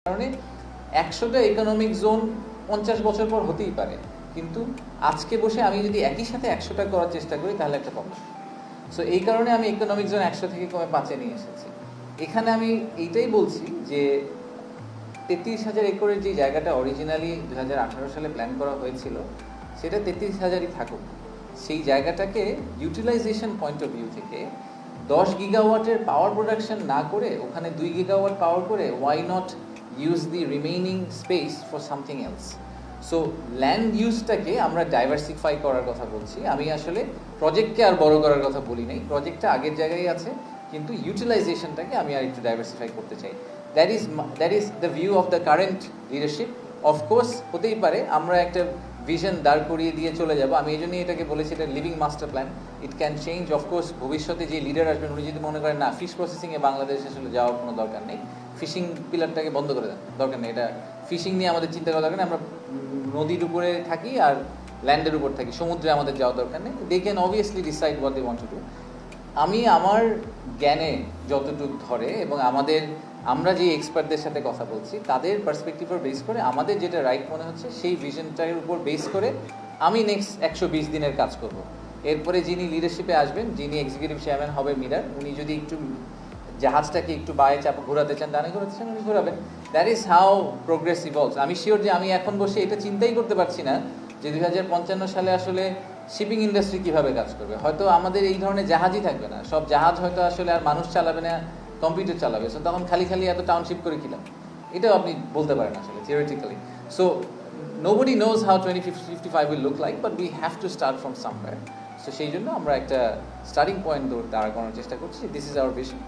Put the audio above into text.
কারণে 100টা economic zone 50 বছর পর হতেই পারে, কিন্তু আজকে বসে আমি যদি একই সাথে 100টা করার চেষ্টা করি তাহলে একটা প্রবলেম। সো এই কারণে আমি ইকোনমিক জোন 100 থেকে কমে 5-এ নিয়ে এসেছি। এখানে আমি এইটাই বলছি যে 33,000 একরের যে জায়গাটা অরিজিনালি 2018 সালে প্ল্যান করা হয়েছিল সেটা 33,000ই থাকুক। সেই জায়গাটাকে ইউটিলাইজেশন পয়েন্ট অফ ভিউ থেকে 10 গিগাওয়াটের পাওয়ার প্রোডাকশন না করে ওখানে 2 গিগাওয়াট পাওয়ার করে why not use the remaining space for something else. So land ইউজটাকে আমরা ডাইভার্সিফাই করার কথা বলছি। আমি আসলে প্রজেক্টকে আর বড় করার কথা বলি নাই, প্রজেক্টটা আগের জায়গায় আছে, কিন্তু ইউটিলাইজেশনটাকে আমি আর একটু ডাইভার্সিফাই করতে চাই। That is the view of the current leadership. Of course হতেই পারে আমরা একটা ভিশন দাঁড় করিয়ে দিয়ে চলে যাব, আমি এই জন্যই এটাকে বলেছি এটা living master plan, it can change. Of course ভবিষ্যতে যে লিডার আসবেন উনি যদি মনে করেন না ফিশ প্রসেসিংয়ে বাংলাদেশ আসলে যাওয়ার কোনো দরকার নেই, ফিশিং পিলারটাকে বন্ধ করে দেন, দরকার নেই, এটা ফিশিং নিয়ে আমাদের চিন্তা করা দরকার নেই, আমরা নদীর উপরে থাকি আর ল্যান্ডের উপর থাকি, সমুদ্রে আমাদের যাওয়া দরকার নেই। They can obviously decide what they want to do. আমি আমার জ্ঞানে যতটুকু ধরে এবং আমরা যে এক্সপার্টদের সাথে কথা বলছি তাদের পার্সপেক্টিভের বেস করে আমাদের যেটা রাইট মনে হচ্ছে সেই ভিশনটার উপর বেস করে আমি নেক্সট 120 দিনের কাজ করব। এরপরে যিনি লিডারশিপে আসবেন, যিনি এক্সিকিউটিভ চেয়ারম্যান হবে মিরার, উনি যদি একটু জাহাজটাকে একটু বায়ে চাপা ঘোরাতে চান, ডানে ঘোরাতে চান, উনি ঘোরাবেন। That is how progress evolves. আমি শিওর যে আমি এখন বসে এটা চিন্তাই করতে পারছি না যে 2055 সালে আসলে শিপিং ইন্ডাস্ট্রি কীভাবে কাজ করবে। হয়তো আমাদের এই ধরনের জাহাজই থাকবে না, সব জাহাজ হয়তো আসলে আর মানুষ চালাবে না, কম্পিউটার চালাবে। সো তখন খালি এত টাউনশিপ করে কিলাম, এটাও আপনি বলতে পারেন আসলে theoretically. So nobody knows how 2055 will look like, but we have to start from somewhere. So সেই জন্য আমরা একটা স্টার্টিং পয়েন্ট দাঁড় করানোর চেষ্টা করছি। This is our vision.